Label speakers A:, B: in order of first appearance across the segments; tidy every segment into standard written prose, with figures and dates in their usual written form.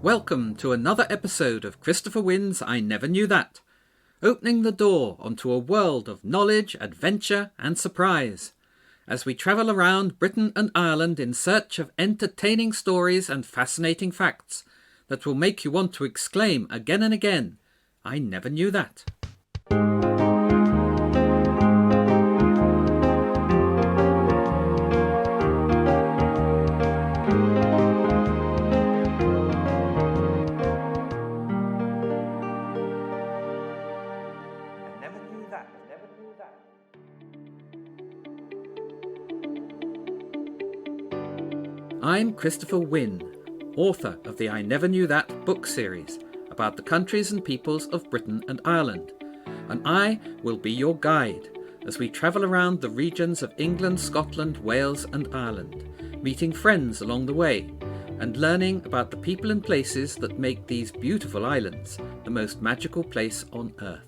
A: Welcome to another episode of Christopher Winn's I Never Knew That, opening the door onto a world of knowledge, adventure and surprise, as we travel around Britain and Ireland in search of entertaining stories and fascinating facts that will make you want to exclaim again and again, I never knew that. I'm Christopher Winn, author of the I Never Knew That book series about the countries and peoples of Britain and Ireland, and I will be your guide as we travel around the regions of England, Scotland, Wales and Ireland, meeting friends along the way and learning about the people and places that make these beautiful islands the most magical place on earth.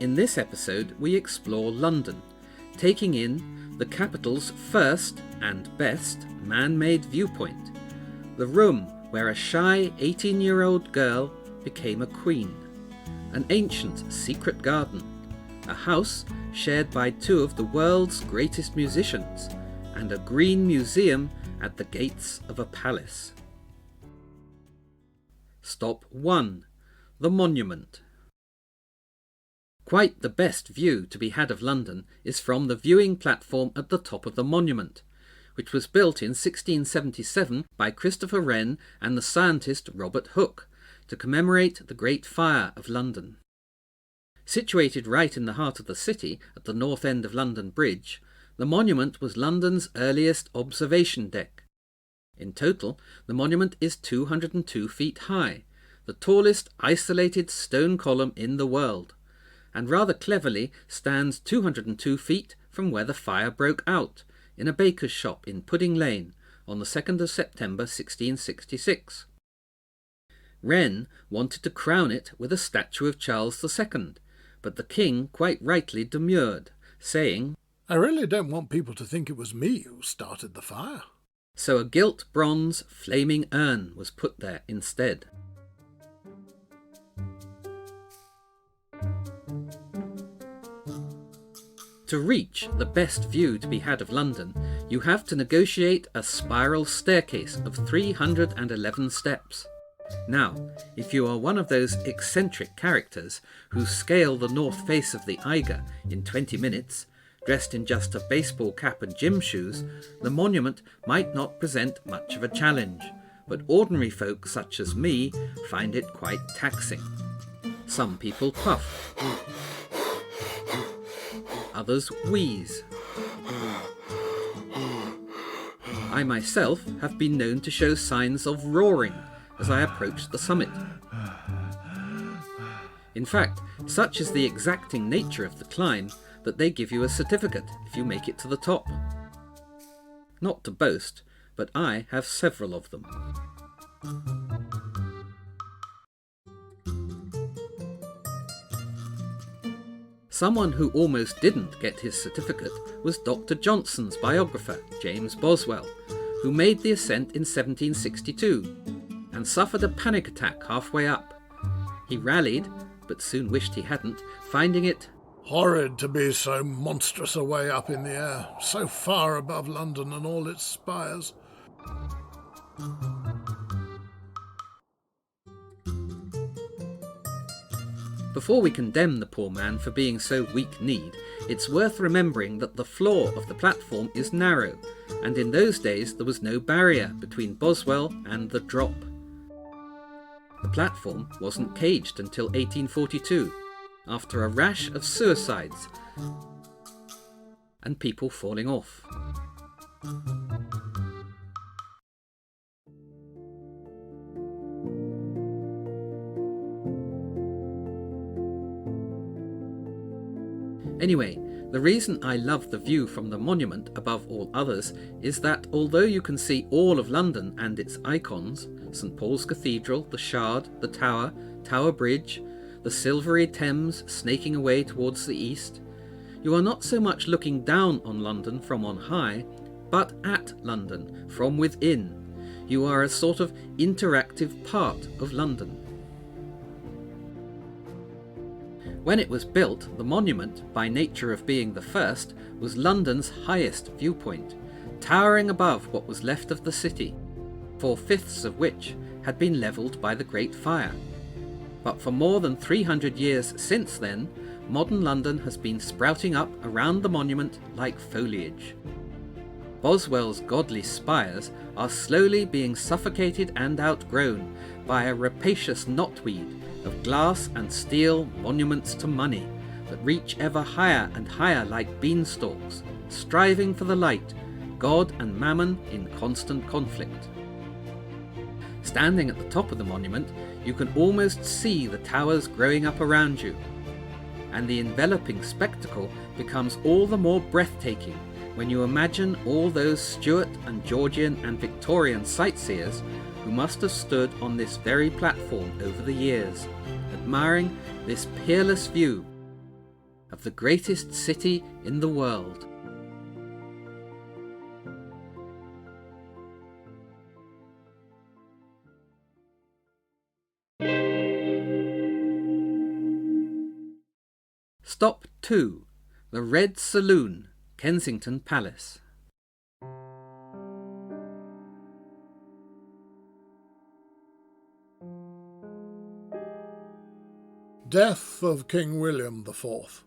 A: In this episode, we explore London, taking in the capital's first and best man-made viewpoint, the room where a shy 18-year-old girl became a queen, an ancient secret garden, a house shared by two of the world's greatest musicians, and a green museum at the gates of a palace. Stop 1. The Monument. Quite the best view to be had of London is from the viewing platform at the top of the monument, which was built in 1677 by Christopher Wren and the scientist Robert Hooke to commemorate the Great Fire of London. Situated right in the heart of the city at the north end of London Bridge, the monument was London's earliest observation deck. In total, the monument is 202 feet high, the tallest isolated stone column in the world, and rather cleverly stands 202 feet from where the fire broke out, in a baker's shop in Pudding Lane, on the 2nd of September 1666. Wren wanted to crown it with a statue of Charles II, but the king quite rightly demurred, saying,
B: "I really don't want people to think it was me who started the fire."
A: So a gilt bronze flaming urn was put there instead. To reach the best view to be had of London, you have to negotiate a spiral staircase of 311 steps. Now, if you are one of those eccentric characters who scale the north face of the Eiger in 20 minutes, dressed in just a baseball cap and gym shoes, the monument might not present much of a challenge, but ordinary folk such as me find it quite taxing. Some people puff. Others wheeze. I myself have been known to show signs of roaring as I approached the summit. In fact, such is the exacting nature of the climb that they give you a certificate if you make it to the top. Not to boast, but I have several of them. Someone who almost didn't get his certificate was Dr. Johnson's biographer, James Boswell, who made the ascent in 1762 and suffered a panic attack halfway up. He rallied, but soon wished he hadn't, finding it
B: horrid to be so monstrous a way up in the air, so far above London and all its spires.
A: Before we condemn the poor man for being so weak-kneed, it's worth remembering that the floor of the platform is narrow, and in those days there was no barrier between Boswell and the drop. The platform wasn't caged until 1842, after a rash of suicides and people falling off. Anyway, the reason I love the view from the monument above all others is that although you can see all of London and its icons, St Paul's Cathedral, the Shard, the Tower, Tower Bridge, the silvery Thames snaking away towards the east, you are not so much looking down on London from on high, but at London from within. You are a sort of interactive part of London. When it was built, the monument, by nature of being the first, was London's highest viewpoint, towering above what was left of the city, 4/5 of which had been levelled by the Great Fire. But for more than 300 years since then, modern London has been sprouting up around the monument like foliage. Boswell's godly spires are slowly being suffocated and outgrown by a rapacious knotweed of glass and steel monuments to money that reach ever higher and higher like beanstalks, striving for the light, God and mammon in constant conflict. Standing at the top of the monument, you can almost see the towers growing up around you, and the enveloping spectacle becomes all the more breathtaking when you imagine all those Stuart and Georgian and Victorian sightseers who must have stood on this very platform over the years, admiring this peerless view of the greatest city in the world. Stop 2. The Red Saloon, Kensington Palace.
B: Death of King William IV.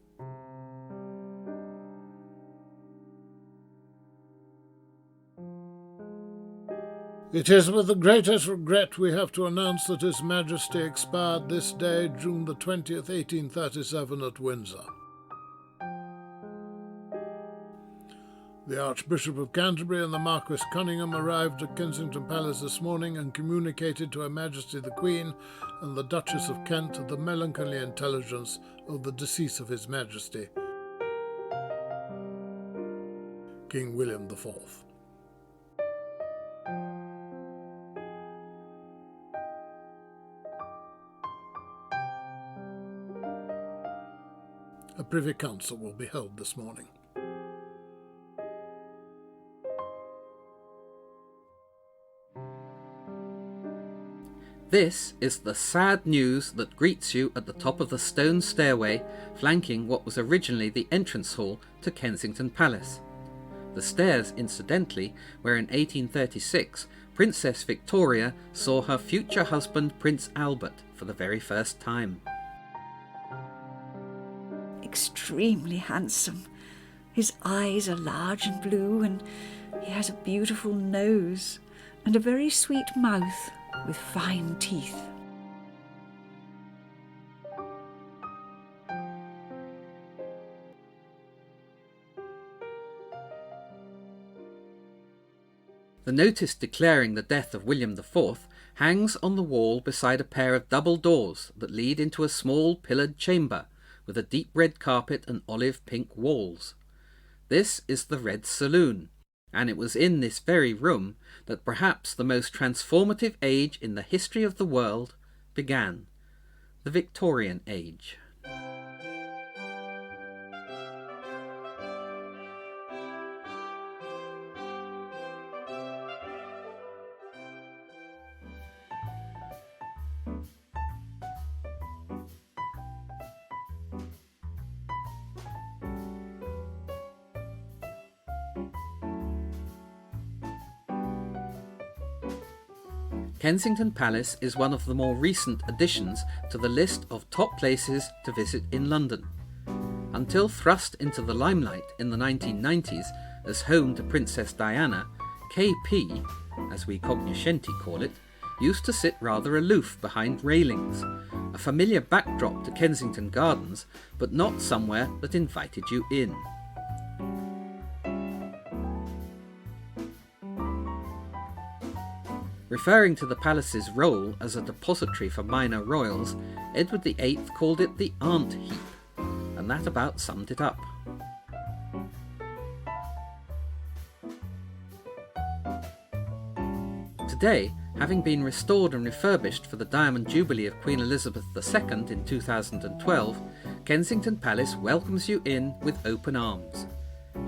B: It is with the greatest regret we have to announce that His Majesty expired this day, June the 20th, 1837, at Windsor. The Archbishop of Canterbury and the Marquis Cunningham arrived at Kensington Palace this morning and communicated to Her Majesty the Queen and the Duchess of Kent the melancholy intelligence of the decease of His Majesty, King William IV. A Privy Council will be held this morning.
A: This is the sad news that greets you at the top of the stone stairway flanking what was originally the entrance hall to Kensington Palace. The stairs, incidentally, where in 1836 Princess Victoria saw her future husband Prince Albert for the very first time.
C: Extremely handsome. His eyes are large and blue, and he has a beautiful nose and a very sweet mouth with fine teeth.
A: The notice declaring the death of William IV hangs on the wall beside a pair of double doors that lead into a small pillared chamber with a deep red carpet and olive pink walls. This is the Red Saloon, and it was in this very room that perhaps the most transformative age in the history of the world began, the Victorian Age. Kensington Palace is one of the more recent additions to the list of top places to visit in London. Until thrust into the limelight in the 1990s as home to Princess Diana, KP, as we cognoscenti call it, used to sit rather aloof behind railings, a familiar backdrop to Kensington Gardens, but not somewhere that invited you in. Referring to the palace's role as a depository for minor royals, Edward VIII called it the Ant Heap, and that about summed it up. Today, having been restored and refurbished for the Diamond Jubilee of Queen Elizabeth II in 2012, Kensington Palace welcomes you in with open arms.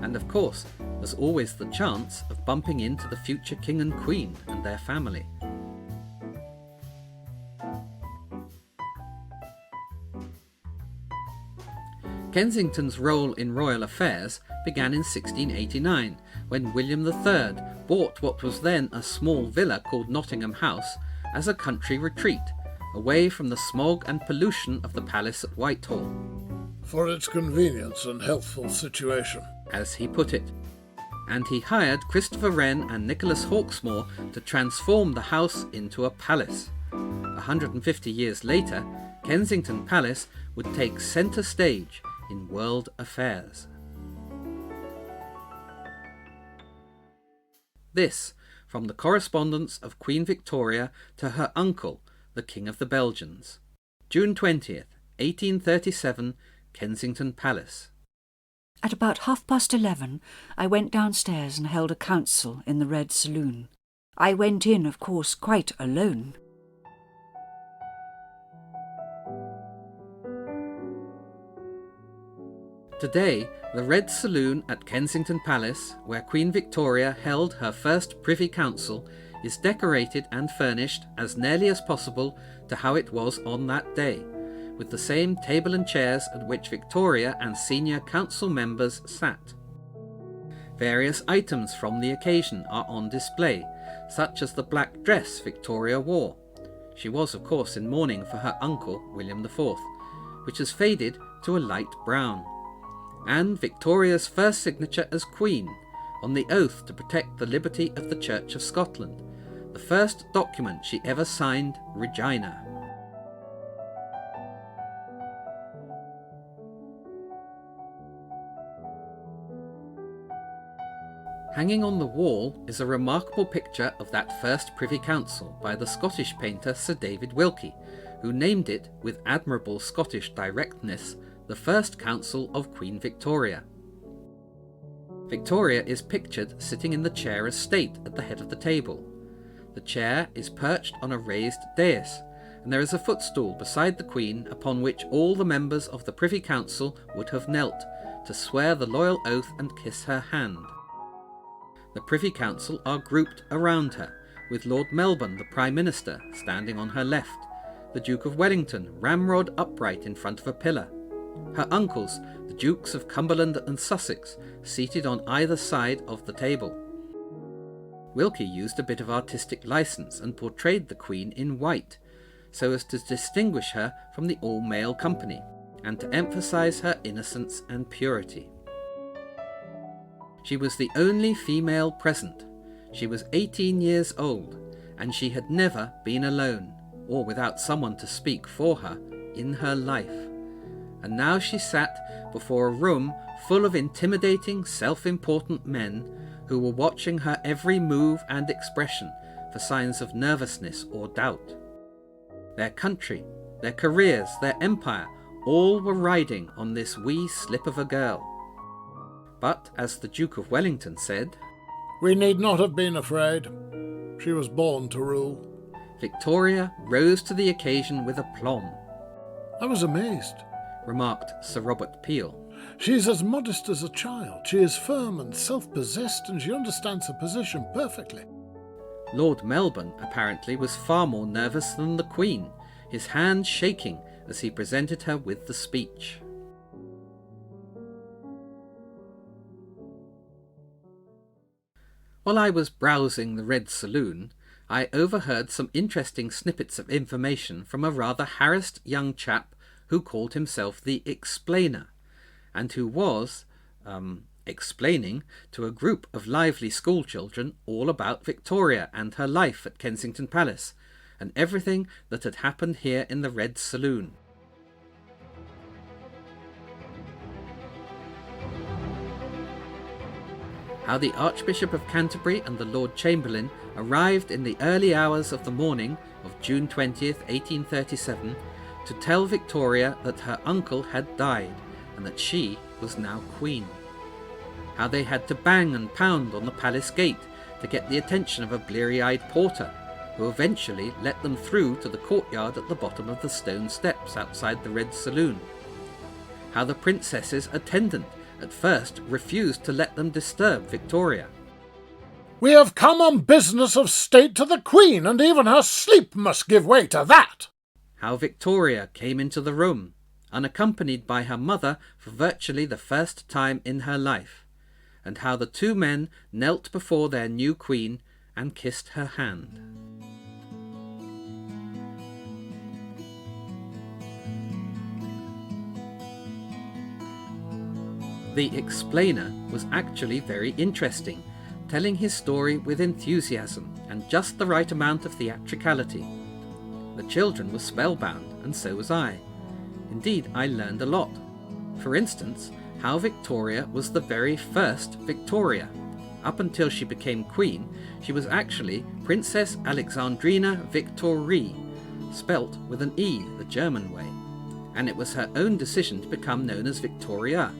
A: And of course, there's always the chance of bumping into the future King and Queen and their family. Kensington's role in royal affairs began in 1689, when William III bought what was then a small villa called Nottingham House as a country retreat, away from the smog and pollution of the palace at Whitehall.
B: For its convenience and healthful situation,
A: as he put it. And he hired Christopher Wren and Nicholas Hawksmoor to transform the house into a palace. 150 years later, Kensington Palace would take centre stage in world affairs. This from the correspondence of Queen Victoria to her uncle, the King of the Belgians. June 20th, 1837, Kensington Palace.
C: At about 11:30, I went downstairs and held a council in the Red Saloon. I went in, of course, quite alone.
A: Today, the Red Saloon at Kensington Palace, where Queen Victoria held her first Privy Council, is decorated and furnished as nearly as possible to how it was on that day, with the same table and chairs at which Victoria and senior council members sat. Various items from the occasion are on display, such as the black dress Victoria wore. She was, of course, in mourning for her uncle, William IV, which has faded to a light brown. And Victoria's first signature as Queen, on the oath to protect the liberty of the Church of Scotland, the first document she ever signed, Regina. Hanging on the wall is a remarkable picture of that first Privy Council by the Scottish painter Sir David Wilkie, who named it, with admirable Scottish directness, the First Council of Queen Victoria. Victoria is pictured sitting in the chair of state at the head of the table. The chair is perched on a raised dais, and there is a footstool beside the Queen upon which all the members of the Privy Council would have knelt to swear the loyal oath and kiss her hand. The Privy Council are grouped around her, with Lord Melbourne, the Prime Minister, standing on her left, the Duke of Wellington ramrod upright in front of a pillar, her uncles, the Dukes of Cumberland and Sussex, seated on either side of the table. Wilkie used a bit of artistic license and portrayed the Queen in white, so as to distinguish her from the all-male company, and to emphasise her innocence and purity. She was the only female present. She was 18 years old, and she had never been alone, or without someone to speak for her, in her life. And now she sat before a room full of intimidating, self-important men who were watching her every move and expression for signs of nervousness or doubt. Their country, their careers, their empire, all were riding on this wee slip of a girl. But, as the Duke of Wellington said,
B: "We need not have been afraid. She was born to rule."
A: Victoria rose to the occasion with aplomb.
B: I was amazed,
A: remarked Sir Robert Peel.
B: "She is as modest as a child. She is firm and self-possessed, and she understands her position perfectly."
A: Lord Melbourne apparently was far more nervous than the Queen, his hand shaking as he presented her with the speech. While I was browsing the Red Saloon, I overheard some interesting snippets of information from a rather harassed young chap who called himself the Explainer, and who was explaining to a group of lively schoolchildren all about Victoria and her life at Kensington Palace, and everything that had happened here in the Red Saloon. How the Archbishop of Canterbury and the Lord Chamberlain arrived in the early hours of the morning of June 20th, 1837, to tell Victoria that her uncle had died and that she was now Queen. How they had to bang and pound on the palace gate to get the attention of a bleary-eyed porter, who eventually let them through to the courtyard at the bottom of the stone steps outside the Red Saloon. how the princess's attendant at first refused to let them disturb Victoria.
B: "We have come on business of state to the Queen, and even her sleep must give way to that."
A: How Victoria came into the room, unaccompanied by her mother for virtually the first time in her life, and how the two men knelt before their new queen and kissed her hand. The explainer was actually very interesting, telling his story with enthusiasm and just the right amount of theatricality. The children were spellbound, and so was I. Indeed, I learned a lot. For instance, how Victoria was the very first Victoria. Up until she became queen, she was actually Princess Alexandrina Victorie, spelt with an E the German way, and it was her own decision to become known as Victoria,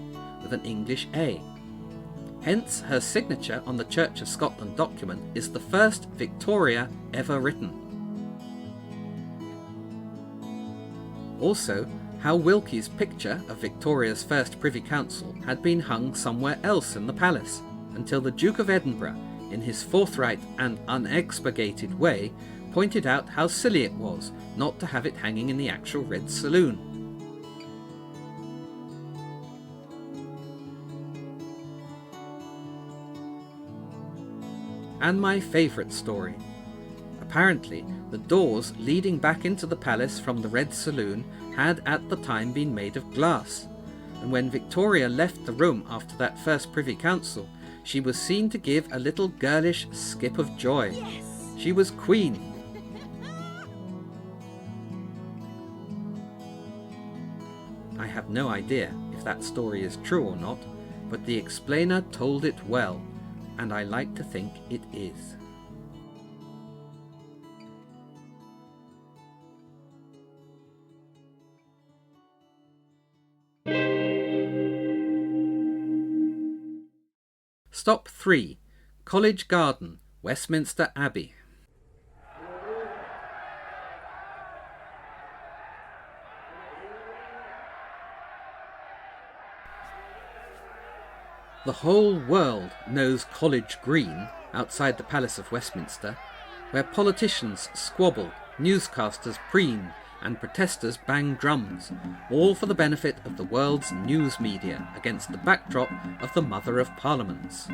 A: with an English A. Hence, her signature on the Church of Scotland document is the first Victoria ever written. Also, how Wilkie's picture of Victoria's first Privy Council had been hung somewhere else in the palace, until the Duke of Edinburgh, in his forthright and unexpurgated way, pointed out how silly it was not to have it hanging in the actual Red Saloon. And my favourite story. Apparently, the doors leading back into the palace from the Red Saloon had at the time been made of glass, and when Victoria left the room after that first Privy Council, she was seen to give a little girlish skip of joy. Yes. She was queen. I have no idea if that story is true or not, but the explainer told it well, and I like to think it is. Stop 3. College Garden, Westminster Abbey. The whole world knows College Green, outside the Palace of Westminster, where politicians squabble, newscasters preen, and protesters bang drums, all for the benefit of the world's news media against the backdrop of the Mother of Parliaments.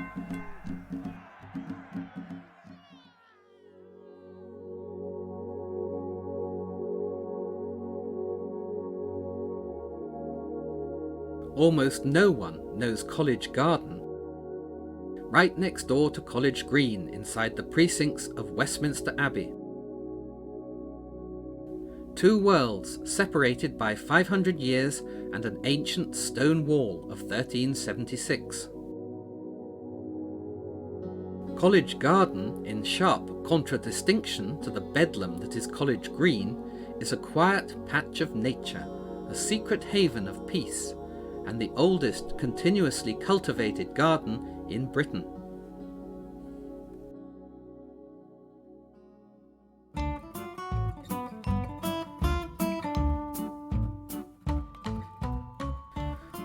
A: Almost no one knows College Garden, right next door to College Green inside the precincts of Westminster Abbey. Two worlds separated by 500 years and an ancient stone wall of 1376. College Garden, in sharp contradistinction to the bedlam that is College Green, is a quiet patch of nature, a secret haven of peace, and the oldest continuously cultivated garden in Britain.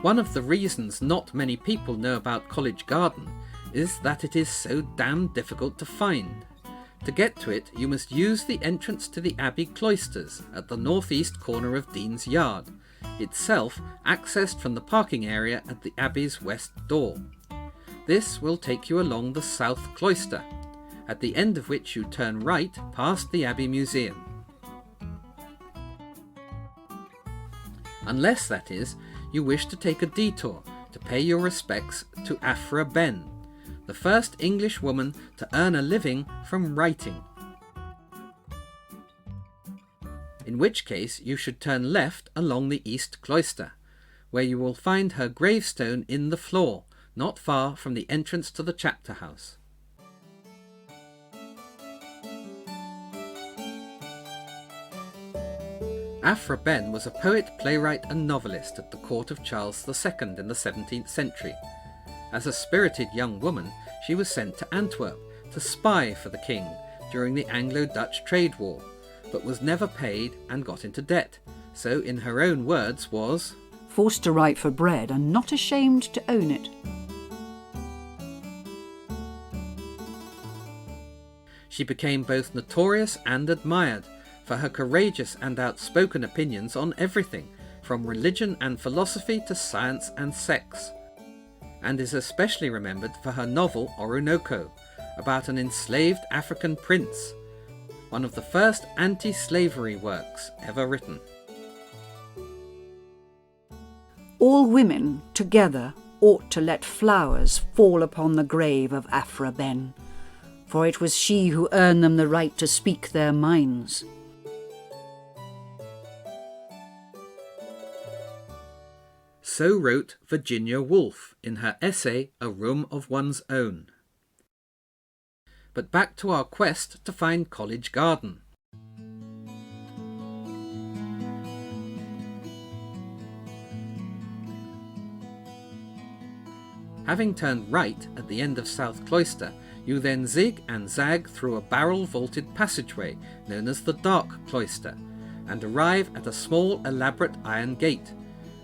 A: One of the reasons not many people know about College Garden is that it is so damn difficult to find. To get to it, you must use the entrance to the Abbey cloisters at the northeast corner of Dean's Yard, itself accessed from the parking area at the Abbey's west door. This will take you along the south cloister, at the end of which you turn right past the Abbey Museum. Unless, that is, you wish to take a detour to pay your respects to Aphra Behn, the first English woman to earn a living from writing. In which case you should turn left along the east cloister, where you will find her gravestone in the floor, not far from the entrance to the chapter house. Aphra Behn was a poet, playwright and novelist at the court of Charles II in the 17th century. As a spirited young woman, she was sent to Antwerp to spy for the king during the Anglo-Dutch trade war, but was never paid and got into debt, so in her own words was
D: forced to write for bread and not ashamed to own it.
A: She became both notorious and admired for her courageous and outspoken opinions on everything, from religion and philosophy to science and sex, and is especially remembered for her novel Orinoco, about an enslaved African prince, one of the first anti-slavery works ever written.
D: All women together ought to let flowers fall upon the grave of Aphra Ben, for it was she who earned them the right to speak their minds.
A: So wrote Virginia Woolf in her essay A Room of One's Own. But back to our quest to find College Garden. Having turned right at the end of South Cloister, you then zig and zag through a barrel-vaulted passageway known as the Dark Cloister, and arrive at a small elaborate iron gate,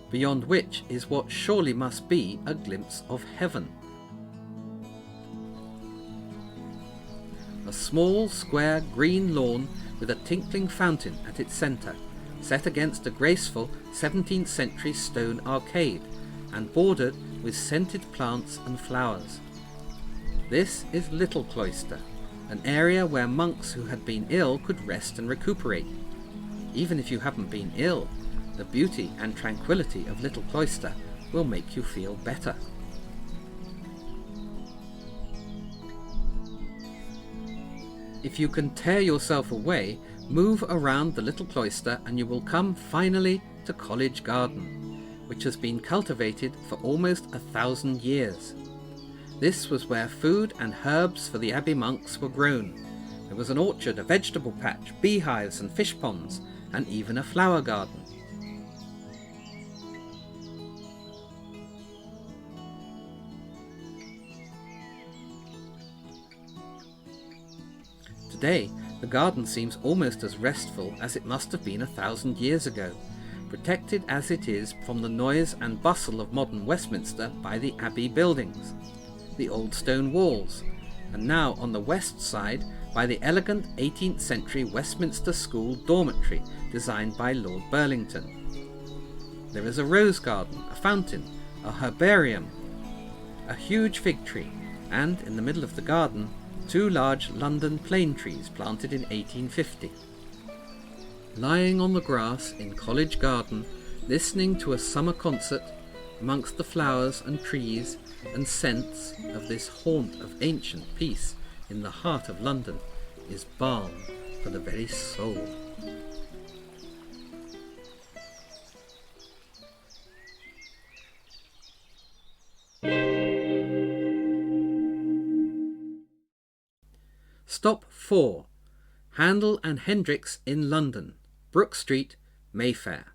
A: beyond which is what surely must be a glimpse of heaven. A small square green lawn with a tinkling fountain at its centre, set against a graceful 17th century stone arcade, and bordered with scented plants and flowers. This is Little Cloister, an area where monks who had been ill could rest and recuperate. Even if you haven't been ill, the beauty and tranquility of Little Cloister will make you feel better. If you can tear yourself away, move around the Little Cloister and you will come finally to College Garden, which has been cultivated for almost 1,000 years. This was where food and herbs for the abbey monks were grown. There was an orchard, a vegetable patch, beehives and fish ponds, and even a flower garden. Today, the garden seems almost as restful as it must have been 1,000 years ago, protected as it is from the noise and bustle of modern Westminster by the abbey buildings, the old stone walls, and now on the west side by the elegant 18th century Westminster School dormitory designed by Lord Burlington. There is a rose garden, a fountain, a herbarium, a huge fig tree, and in the middle of the garden, 2 large London plane trees planted in 1850. Lying on the grass in College Garden, listening to a summer concert amongst the flowers and trees and scents of this haunt of ancient peace in the heart of London is balm for the very soul. Stop 4. Handel and Hendricks in London, Brook Street, Mayfair.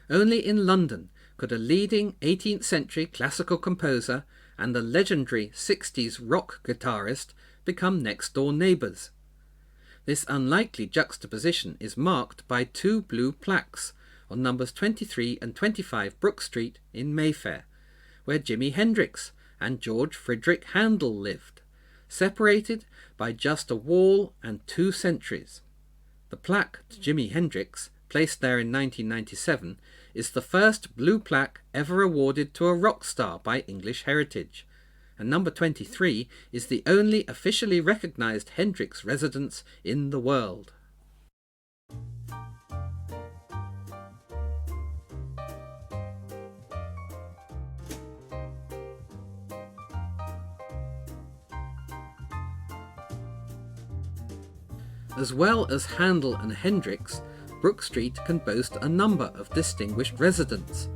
A: Only in London could a leading 18th century classical composer and a legendary 60s rock guitarist become next-door neighbours. This unlikely juxtaposition is marked by 2 blue plaques on numbers 23 and 25 Brook Street in Mayfair, where Jimi Hendrix and George Friedrich Handel lived, separated by just a wall and 2 centuries. The plaque to Jimi Hendrix, placed there in 1997, is the first blue plaque ever awarded to a rock star by English Heritage, and number 23 is the only officially recognised Hendrix residence in the world. As well as Handel and Hendrix, Brook Street can boast a number of distinguished residents.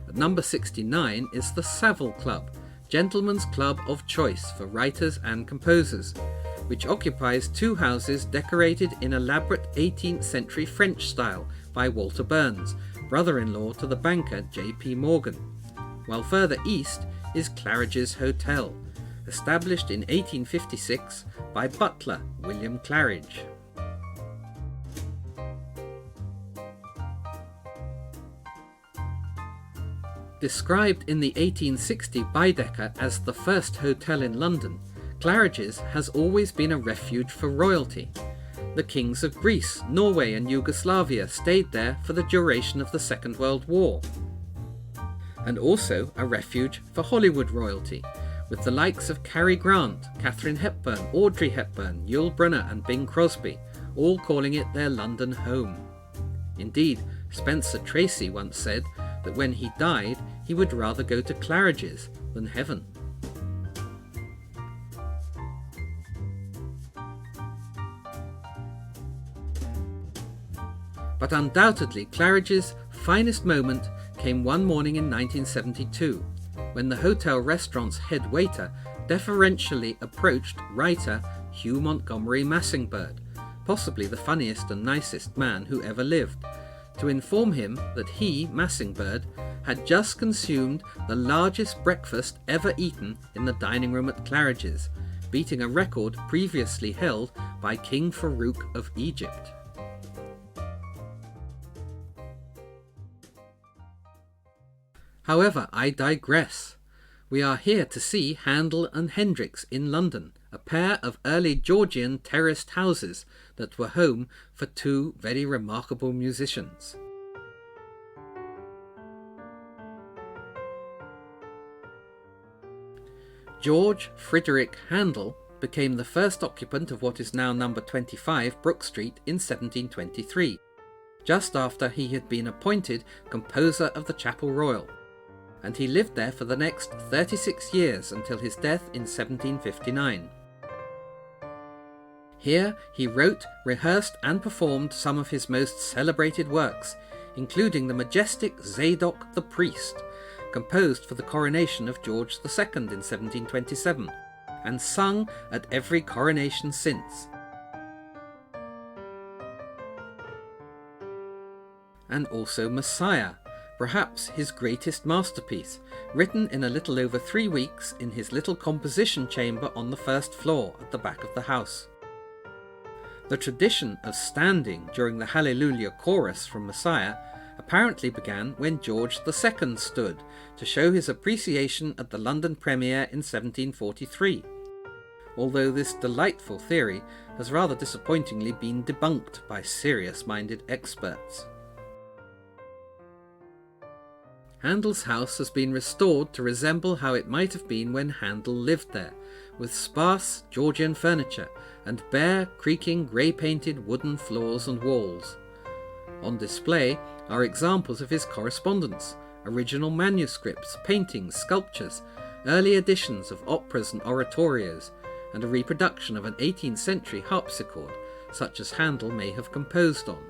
A: At number 69 is the Savile Club, gentlemen's club of choice for writers and composers, which occupies 2 houses decorated in elaborate 18th century French style by Walter Burns, brother-in-law to the banker J.P. Morgan. While further east is Claridge's Hotel, established in 1856 by butler William Claridge. Described in the 1860 Baedeker as the first hotel in London, Claridge's has always been a refuge for royalty. The kings of Greece, Norway and Yugoslavia stayed there for the duration of the Second World War. And also a refuge for Hollywood royalty, with the likes of Cary Grant, Katharine Hepburn, Audrey Hepburn, Yul Brynner and Bing Crosby, all calling it their London home. Indeed, Spencer Tracy once said that when he died, he would rather go to Claridge's than heaven. But undoubtedly Claridge's finest moment came one morning in 1972, when the hotel restaurant's head waiter deferentially approached writer Hugh Montgomery Massingbird, possibly the funniest and nicest man who ever lived, to inform him that he, Massingbird, had just consumed the largest breakfast ever eaten in the dining room at Claridge's, beating a record previously held by King Farouk of Egypt. However, I digress. We are here to see Handel and Hendrix in London, a pair of early Georgian terraced houses that were home for two very remarkable musicians. George Frederick Handel became the first occupant of what is now number 25 Brook Street in 1723, just after he had been appointed composer of the Chapel Royal, and he lived there for the next 36 years until his death in 1759. Here he wrote, rehearsed and performed some of his most celebrated works, including the majestic Zadok the Priest, composed for the coronation of George II in 1727, and sung at every coronation since. And also Messiah, perhaps his greatest masterpiece, written in a little over 3 weeks in his little composition chamber on the first floor at the back of the house. The tradition of standing during the Hallelujah chorus from Messiah apparently began when George II stood to show his appreciation at the London premiere in 1743, although this delightful theory has rather disappointingly been debunked by serious-minded experts. Handel's house has been restored to resemble how it might have been when Handel lived there, with sparse Georgian furniture and bare, creaking, grey-painted wooden floors and walls. On display are examples of his correspondence, original manuscripts, paintings, sculptures, early editions of operas and oratorios, and a reproduction of an 18th century harpsichord, such as Handel may have composed on.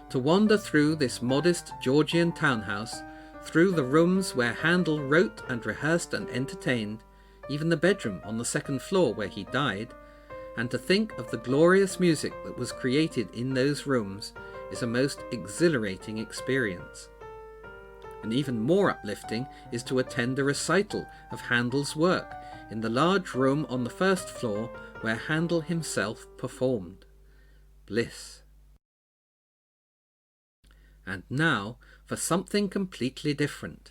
A: To wander through this modest Georgian townhouse, through the rooms where Handel wrote and rehearsed and entertained, even the bedroom on the second floor where he died, and to think of the glorious music that was created in those rooms is a most exhilarating experience. And even more uplifting is to attend a recital of Handel's work in the large room on the first floor where Handel himself performed. Bliss. And now for something completely different.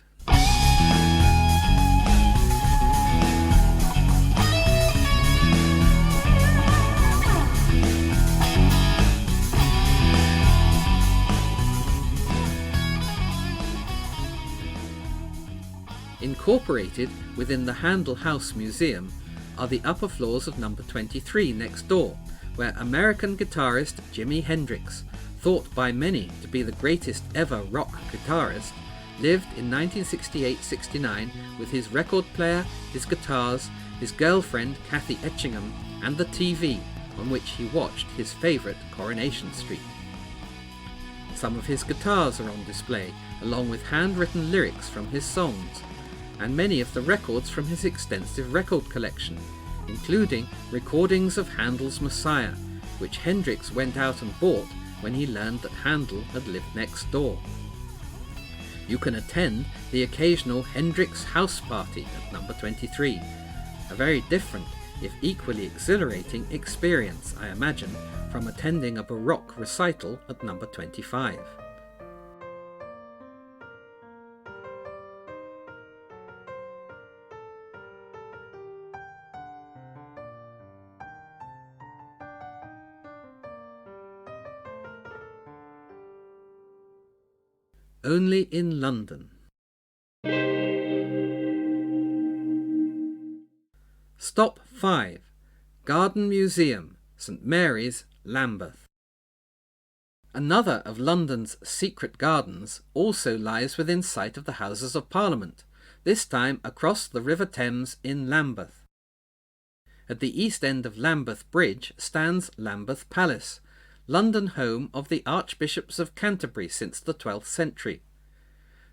A: Incorporated within the Handel House Museum are the upper floors of number 23 next door, where American guitarist Jimi Hendrix, thought by many to be the greatest ever rock guitarist, lived in 1968-69 with his record player, his guitars, his girlfriend Kathy Etchingham, and the TV on which he watched his favourite Coronation Street. Some of his guitars are on display, along with handwritten lyrics from his songs, and many of the records from his extensive record collection, including recordings of Handel's Messiah, which Hendrix went out and bought when he learned that Handel had lived next door. You can attend the occasional Hendrix house party at number 23, a very different, if equally exhilarating, experience, I imagine, from attending a Baroque recital at number 25. only in London. Stop 5. Garden Museum, St Mary's, Lambeth. Another of London's secret gardens also lies within sight of the Houses of Parliament, this time across the River Thames in Lambeth. At the east end of Lambeth Bridge stands Lambeth Palace, London home of the Archbishops of Canterbury since the 12th century.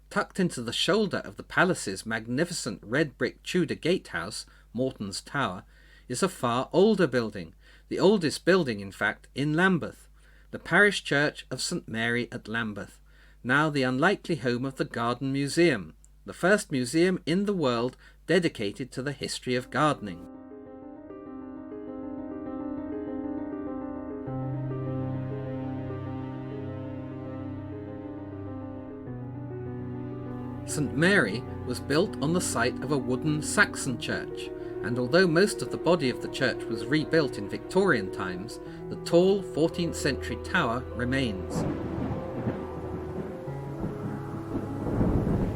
A: Tucked into the shoulder of the palace's magnificent red brick Tudor gatehouse, Morton's Tower, is a far older building, the oldest building in fact in Lambeth, the parish church of St Mary at Lambeth, now the unlikely home of the Garden Museum, the first museum in the world dedicated to the history of gardening. St Mary was built on the site of a wooden Saxon church, and although most of the body of the church was rebuilt in Victorian times, the tall 14th century tower remains.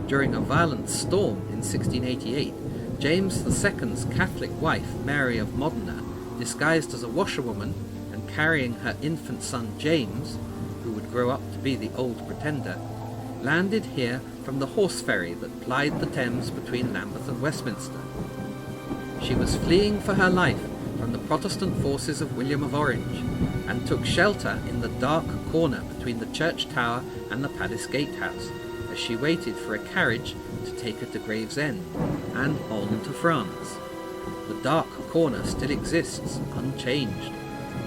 A: During a violent storm in 1688, James II's Catholic wife, Mary of Modena, disguised as a washerwoman and carrying her infant son James, who would grow up to be the Old Pretender, landed here from the horse ferry that plied the Thames between Lambeth and Westminster. She was fleeing for her life from the Protestant forces of William of Orange, and took shelter in the dark corner between the church tower and the palace gatehouse, as she waited for a carriage to take her to Gravesend, and on to France. The dark corner still exists, unchanged,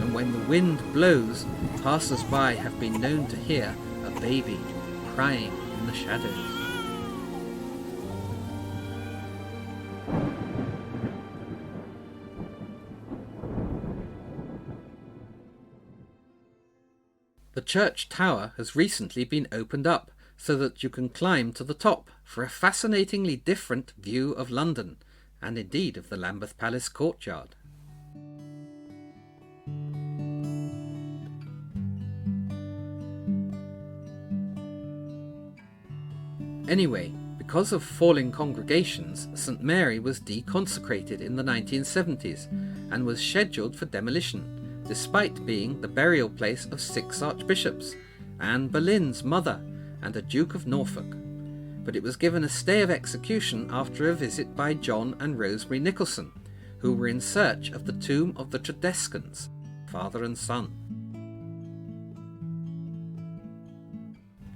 A: and when the wind blows, passers-by have been known to hear a baby crying in the shadows. The church tower has recently been opened up so that you can climb to the top for a fascinatingly different view of London, and indeed of the Lambeth Palace courtyard. Anyway, because of falling congregations, St Mary was deconsecrated in the 1970s and was scheduled for demolition, despite being the burial place of 6 archbishops, Anne Boleyn's mother, and a Duke of Norfolk. But it was given a stay of execution after a visit by John and Rosemary Nicholson, who were in search of the tomb of the Tredescants, father and son.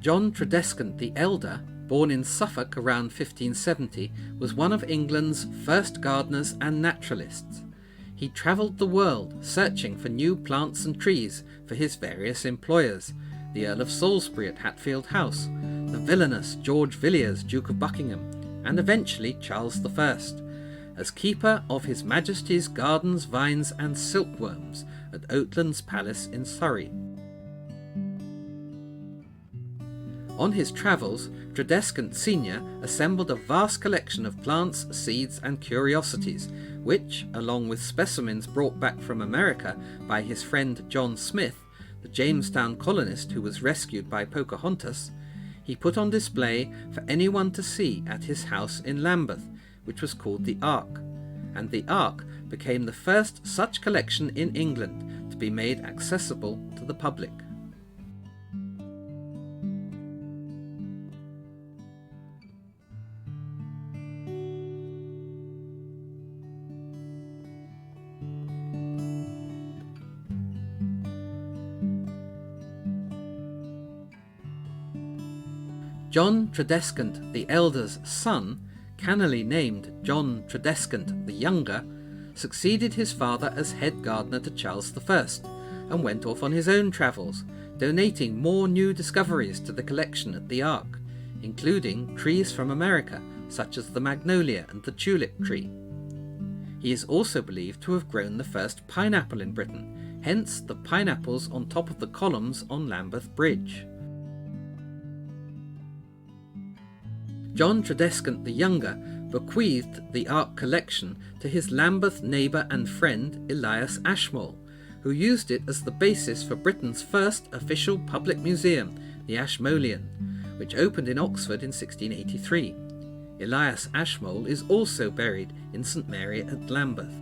A: John Tredescant the Elder, born in Suffolk around 1570, was one of England's first gardeners and naturalists. He travelled the world searching for new plants and trees for his various employers, the Earl of Salisbury at Hatfield House, the villainous George Villiers, Duke of Buckingham, and eventually Charles I, as keeper of His Majesty's Gardens, Vines and Silkworms at Oatlands Palace in Surrey. On his travels, Tredescant Sr. assembled a vast collection of plants, seeds and curiosities, which, along with specimens brought back from America by his friend John Smith, the Jamestown colonist who was rescued by Pocahontas, he put on display for anyone to see at his house in Lambeth, which was called the Ark, and the Ark became the first such collection in England to be made accessible to the public. John Tredescant the Elder's son, cannily named John Tredescant the Younger, succeeded his father as head gardener to Charles I and went off on his own travels, donating more new discoveries to the collection at the Ark, including trees from America such as the magnolia and the tulip tree. He is also believed to have grown the first pineapple in Britain, hence the pineapples on top of the columns on Lambeth Bridge. John Tredescant the Younger bequeathed the Ark collection to his Lambeth neighbour and friend Elias Ashmole, who used it as the basis for Britain's first official public museum, the Ashmolean, which opened in Oxford in 1683. Elias Ashmole is also buried in St Mary at Lambeth.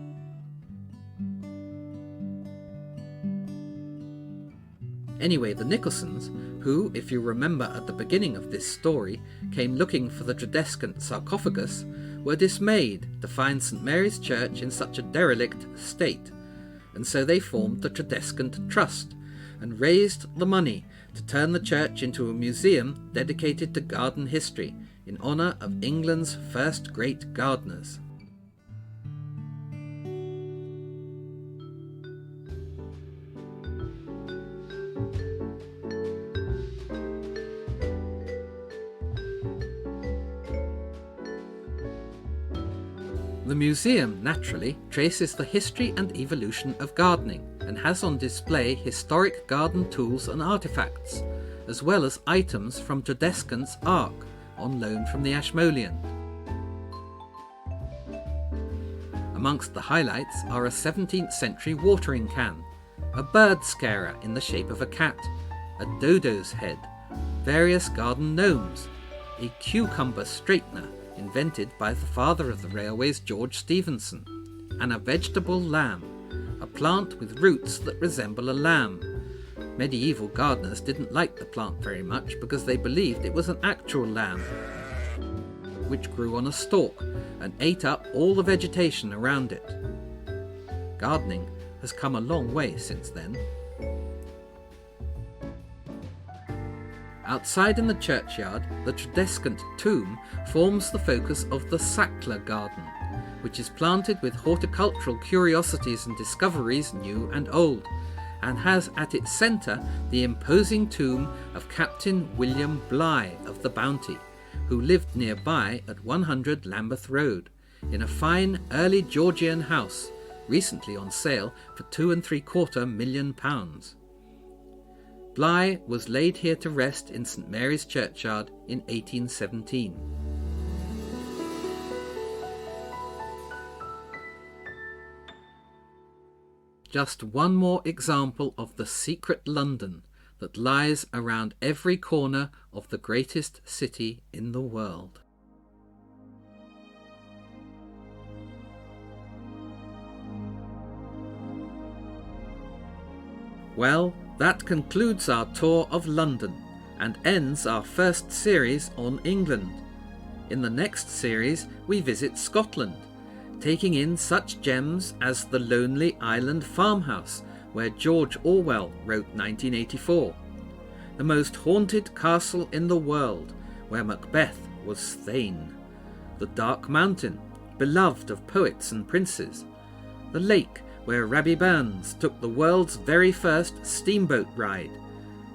A: Anyway, the Nicholsons, who, if you remember at the beginning of this story, came looking for the Tredescant sarcophagus, were dismayed to find St Mary's Church in such a derelict state, and so they formed the Tredescant Trust and raised the money to turn the church into a museum dedicated to garden history in honour of England's first great gardeners. The museum, naturally, traces the history and evolution of gardening and has on display historic garden tools and artefacts, as well as items from Tredescant's Ark, on loan from the Ashmolean. Amongst the highlights are a 17th century watering can, a bird scarer in the shape of a cat, a dodo's head, various garden gnomes, a cucumber straightener invented by the father of the railways, George Stephenson, and a vegetable lamb, a plant with roots that resemble a lamb. Medieval gardeners didn't like the plant very much because they believed it was an actual lamb, which grew on a stalk and ate up all the vegetation around it. Gardening has come a long way since then. Outside in the churchyard, the Tredescant tomb forms the focus of the Sackler Garden, which is planted with horticultural curiosities and discoveries new and old, and has at its centre the imposing tomb of Captain William Bligh of the Bounty, who lived nearby at 100 Lambeth Road, in a fine early Georgian house, recently on sale for £2.75 million. Bligh was laid here to rest in St Mary's Churchyard in 1817. Just one more example of the secret London that lies around every corner of the greatest city in the world. Well, that concludes our tour of London and ends our first series on England. In the next series we visit Scotland, taking in such gems as the Lonely Island farmhouse where George Orwell wrote 1984, the most haunted castle in the world where Macbeth was Thane, the Dark Mountain, beloved of poets and princes, the lake where Rabbie Burns took the world's very first steamboat ride,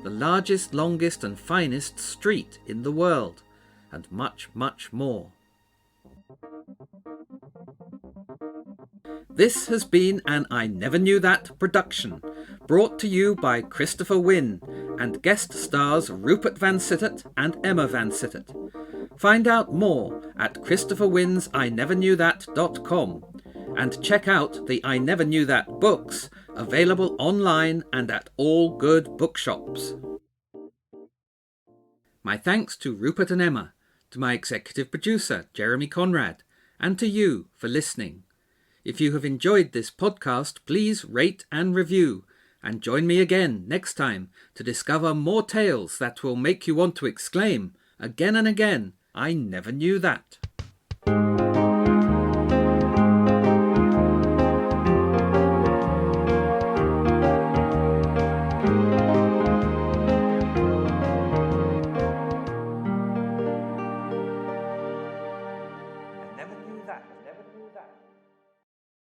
A: the largest, longest and finest street in the world, and much, much more. This has been an I Never Knew That production, brought to you by Christopher Winn, and guest stars Rupert Van Sittert and Emma Van Sittert. Find out more at ChristopherWinnsINeverKnewThat.com. and check out the I Never Knew That books, available online and at all good bookshops. My thanks to Rupert and Emma, to my executive producer, Jeremy Conrad, and to you for listening. If you have enjoyed this podcast, please rate and review, and join me again next time to discover more tales that will make you want to exclaim, again and again, I never knew that.